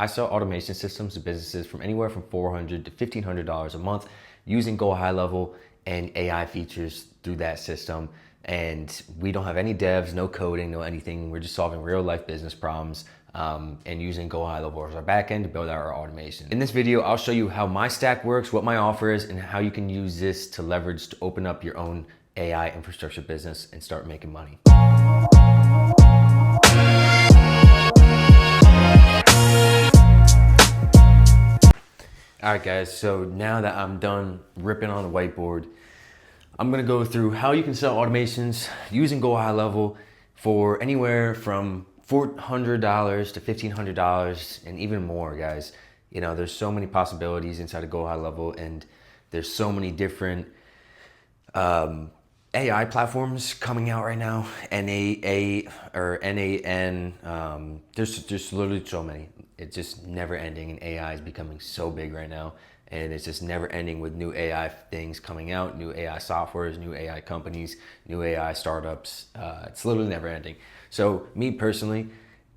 I sell automation systems to businesses from anywhere from $400 to $1,500 a month using Go High Level and AI features through that system. And we don't have any devs, no coding, no anything. We're just solving real life business problems and using Go High Level as our backend to build out our automation. In this video, I'll show you how my stack works, what my offer is, and how you can use this to leverage to open up your own AI infrastructure business and start making money. All right, guys, so now that I'm done ripping on the whiteboard, I'm gonna go through how you can sell automations using Go High Level for anywhere from $400 to $1,500 and even more, guys. You know, there's so many possibilities inside of Go High Level, and there's so many different AI platforms coming out right now. NAN, there's literally so many. It's just never ending, and AI is becoming so big right now, and it's just never ending with new AI things coming out, new AI softwares, new AI companies, new AI startups. It's literally never ending. So me personally,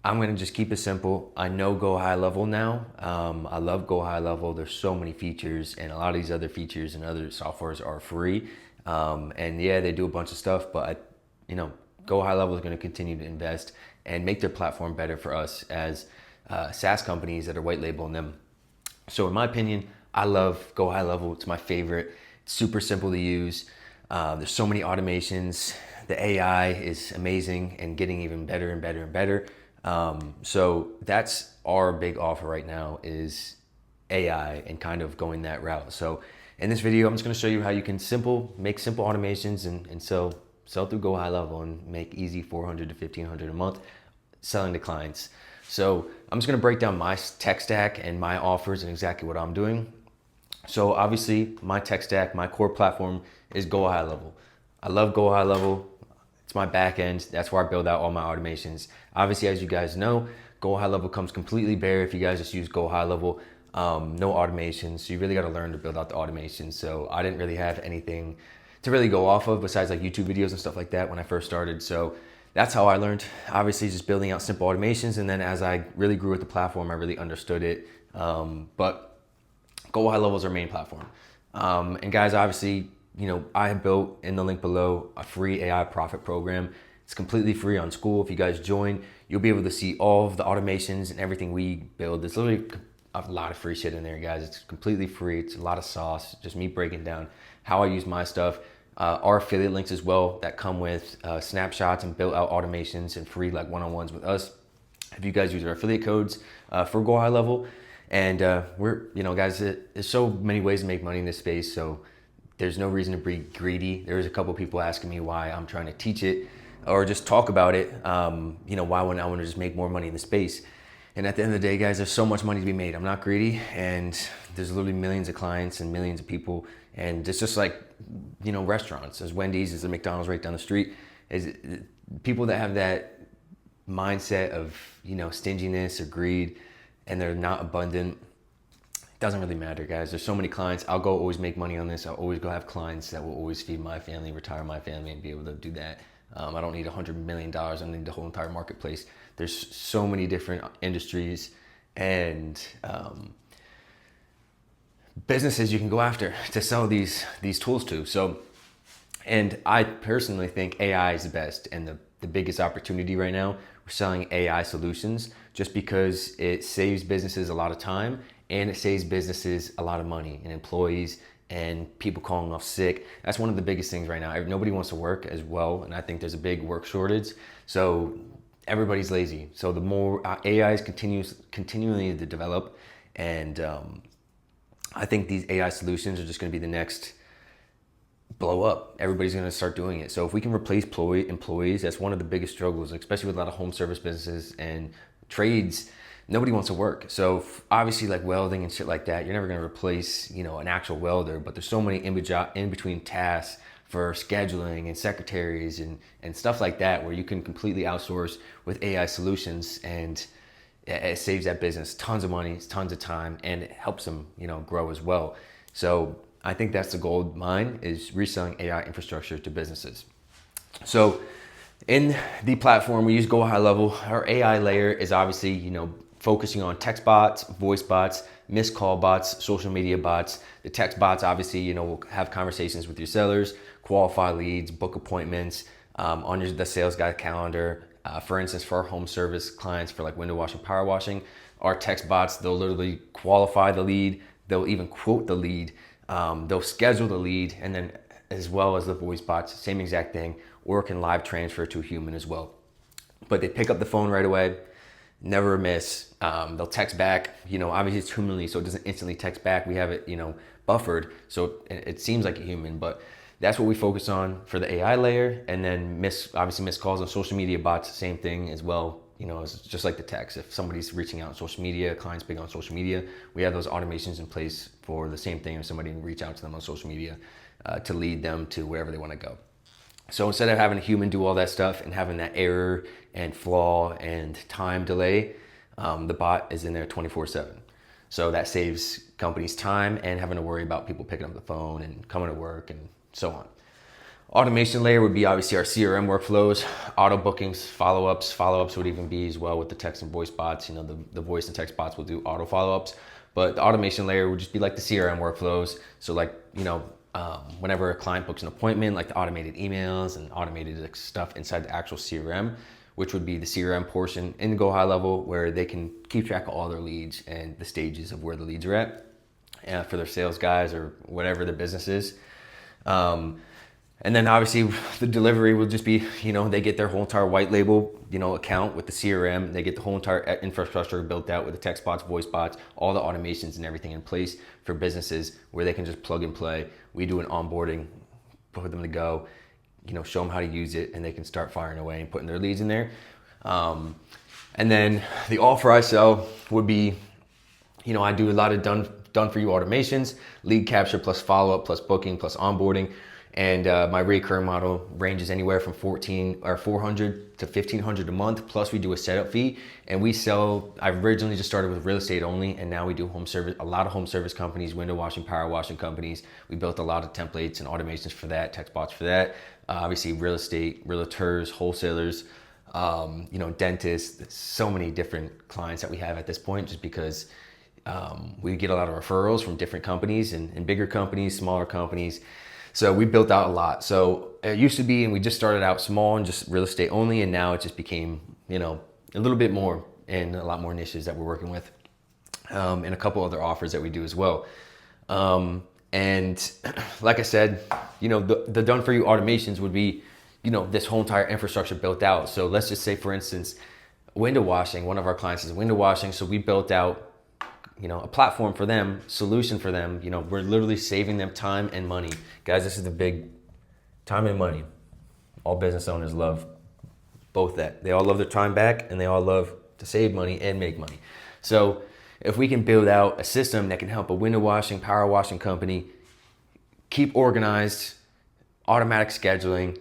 I'm gonna just keep it simple. I know Go High Level now. I love Go High Level. There's so many features, and a lot of these other features and other softwares are free. And yeah, they do a bunch of stuff, but Go High Level is gonna continue to invest and make their platform better for us as SaaS companies that are white labeling them. So in my opinion, I love Go High Level. It's my favorite. It's super simple to use. There's so many automations. The AI is amazing and getting even better and better and better. So that's our big offer right now, is AI and kind of going that route. So in this video, I'm just gonna show you how you can make simple automations and sell through Go High Level and make easy $400 to $1,500 a month selling to clients. So I'm just gonna break down my tech stack and my offers and exactly what I'm doing. So obviously my tech stack, my core platform is Go High Level. I love Go High Level. It's my back end. That's where I build out all my automations. Obviously, as you guys know, Go High Level comes completely bare if you guys just use Go High Level. No automations. So you really got to learn to build out the automations. So I didn't really have anything to really go off of besides like YouTube videos and stuff like that when I first started. So that's how I learned, obviously, just building out simple automations. And then as I really grew with the platform, I really understood it. But Go High Level is our main platform. And guys, obviously, I have built in the link below a free AI profit program. It's completely free on School. If you guys join, you'll be able to see all of the automations and everything we build. There's literally a lot of free shit in there, guys. It's completely free. It's a lot of sauce. Just me breaking down how I use my stuff. Our affiliate links as well that come with snapshots and built out automations and free like one-on-ones with us. If you guys use our affiliate codes for Go High Level. And guys, there's so many ways to make money in this space. So there's no reason to be greedy. There's a couple people asking me why I'm trying to teach it or just talk about it. Why wouldn't I want to just make more money in the space? And at the end of the day, guys, there's so much money to be made. I'm not greedy, and there's literally millions of clients and millions of people. And it's just like, restaurants. There's Wendy's, there's a McDonald's right down the street. Is people that have that mindset of, stinginess or greed, and they're not abundant. It doesn't really matter, guys. There's so many clients. I'll go always make money on this. I'll always go have clients that will always feed my family, retire my family, and be able to do that. I don't need $100 million. I don't need the whole entire marketplace. There's so many different industries and businesses you can go after to sell these tools to. So, and I personally think AI is the best and the biggest opportunity right now. We're selling AI solutions just because it saves businesses a lot of time, and it saves businesses a lot of money and employees and people calling off sick. That's one of the biggest things right now. Nobody wants to work as well, and I think there's a big work shortage. So everybody's lazy. So the more AI is continually to develop, and I think these AI solutions are just going to be the next blow up. Everybody's going to start doing it. So if we can replace employees, that's one of the biggest struggles, especially with a lot of home service businesses and trades. Nobody wants to work. So obviously, like welding and shit like that, you're never going to replace, an actual welder, but there's so many in between tasks for scheduling and secretaries and stuff like that, where you can completely outsource with AI solutions, and it saves that business tons of money, tons of time, and it helps them, grow as well. So I think that's the goal of mine, is reselling AI infrastructure to businesses. So in the platform, we use Go High Level. Our AI layer is obviously, focusing on text bots, voice bots, missed call bots, social media bots. The text bots, obviously, you know, will have conversations with your sellers, qualify leads, book appointments on the sales guide calendar. For instance, for our home service clients for like window washing, power washing, our text bots, they'll literally qualify the lead. They'll even quote the lead. They'll schedule the lead, and then as well as the voice bots, same exact thing, or can live transfer to a human as well. But they pick up the phone right away, never miss. They'll text back, you know, obviously it's humanly, so it doesn't instantly text back. We have it, you know, buffered, so it seems like a human, but that's what we focus on for the AI layer. And then obviously missed calls on social media bots, same thing as well. You know, it's just like the text. If somebody's reaching out on social media, clients big on social media, we have those automations in place for the same thing. If somebody reach out to them on social media to lead them to wherever they want to go. So instead of having a human do all that stuff and having that error and flaw and time delay, the bot is in there 24/7. So that saves companies time and having to worry about people picking up the phone and coming to work and so on. Automation layer would be obviously our CRM workflows, auto bookings, follow-ups. Follow-ups would even be as well with the text and voice bots. You know, the voice and text bots will do auto follow-ups, but the automation layer would just be like the CRM workflows. So like, you know, whenever a client books an appointment, like the automated emails and automated stuff inside the actual CRM, which would be the CRM portion in the Go High level, where they can keep track of all their leads and the stages of where the leads are at for their sales guys or whatever the business is. And then obviously the delivery will just be, you know, they get their whole entire white label, you know, account with the CRM. They get the whole entire infrastructure built out with the text bots, voice bots, all the automations and everything in place for businesses where they can just plug and play. We do an onboarding, put them to go, you know, show them how to use it, and they can start firing away and putting their leads in there. And then the offer I sell would be, you know, I do a lot of done for you automations, lead capture plus follow-up plus booking plus onboarding. And my recurring model ranges anywhere from 400 to 1,500 a month. Plus we do a setup fee, and we sell, I originally just started with real estate only, and now we do home service, a lot of home service companies, window washing, power washing companies. We built a lot of templates and automations for that, text bots for that. Obviously real estate, realtors, wholesalers, you know, dentists, so many different clients that we have at this point, just because we get a lot of referrals from different companies and bigger companies, smaller companies. So we built out a lot. So it used to be, and we just started out small and just real estate only, and now it just became, you know, a little bit more and a lot more niches that we're working with, and a couple other offers that we do as well. And like I said, you know, the done for you automations would be, you know, this whole entire infrastructure built out. So let's just say, for instance, window washing, one of our clients is window washing. So we built out, you know, a platform for them, solution for them. You know, we're literally saving them time and money. Guys, this is the big time and money. All business owners love both that. They all love their time back, and they all love to save money and make money. So if we can build out a system that can help a window washing, power washing company keep organized, automatic scheduling,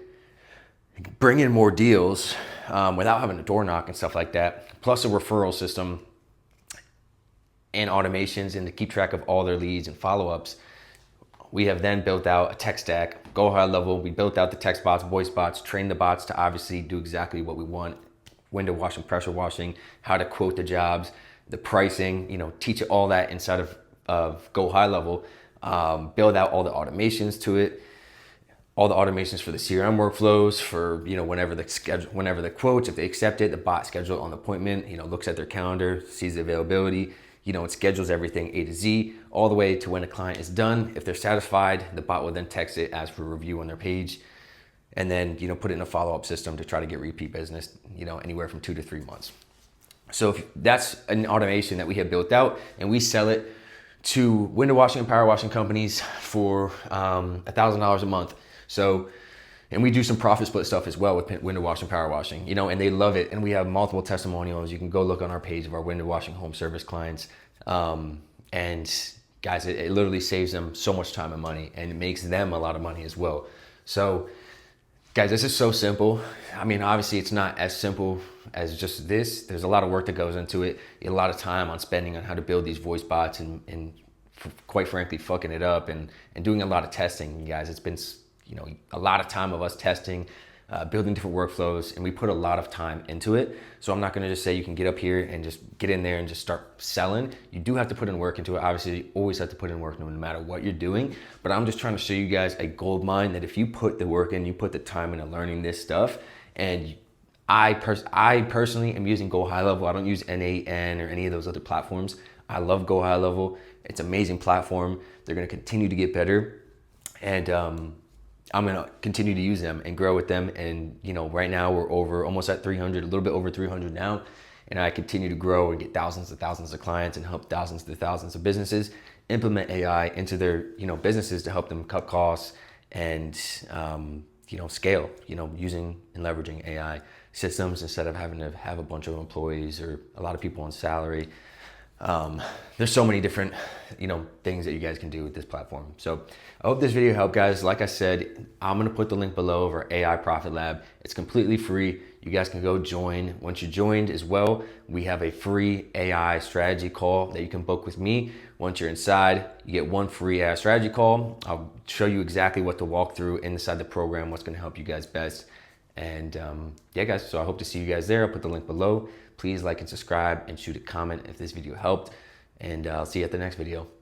bring in more deals without having a door knock and stuff like that, plus a referral system and automations, and to keep track of all their leads and follow-ups. We have then built out a tech stack, Go High level. We built out the text bots, voice bots, trained the bots to obviously do exactly what we want. Window washing, pressure washing, how to quote the jobs, the pricing, you know, teach it all that inside of Go High level. Build out all the automations to it, all the automations for the CRM workflows, for, you know, whenever the quotes, if they accept it, the bot schedule on the appointment, you know, looks at their calendar, sees the availability. You know, it schedules everything A to Z, all the way to when a client is done. If they're satisfied, the bot will then text it, ask for a review on their page, and then, you know, put it in a follow-up system to try to get repeat business, you know, anywhere from 2 to 3 months. So if that's an automation that we have built out, and we sell it to window washing and power washing companies for $1,000 a month. So, and we do some profit split stuff as well with window washing, power washing, you know, and they love it. And we have multiple testimonials. You can go look on our page of our window washing home service clients. And guys, it literally saves them so much time and money, and it makes them a lot of money as well. So guys, this is so simple. I mean, obviously it's not as simple as just this. There's a lot of work that goes into it, a lot of time on spending on how to build these voice bots, and quite frankly, fucking it up and doing a lot of testing, guys. It's been, you know, a lot of time of us testing, building different workflows, and we put a lot of time into it. So I'm not gonna just say you can get up here and just get in there and just start selling. You do have to put in work into it. Obviously, you always have to put in work no matter what you're doing, but I'm just trying to show you guys a gold mine that if you put the work in, you put the time into learning this stuff, and I personally am using Go High Level. I don't use N8N or any of those other platforms. I love Go High Level. It's an amazing platform. They're gonna continue to get better, and I'm gonna continue to use them and grow with them. And you know, right now we're over almost at 300, a little bit over 300 now. And I continue to grow and get thousands of clients and help thousands of businesses implement AI into their businesses to help them cut costs and scale. Using and leveraging AI systems instead of having to have a bunch of employees or a lot of people on salary. There's so many different, things that you guys can do with this platform. So I hope this video helped, guys. Like I said, I'm gonna put the link below of our AI Profit Lab. It's completely free. You guys can go join. Once you're joined as well, we have a free AI strategy call that you can book with me. Once you're inside, you get one free AI strategy call. I'll show you exactly what to walk through inside the program, what's gonna help you guys best. And yeah, guys, so I hope to see you guys there. I'll put the link below. Please like and subscribe and shoot a comment if this video helped. And I'll see you at the next video.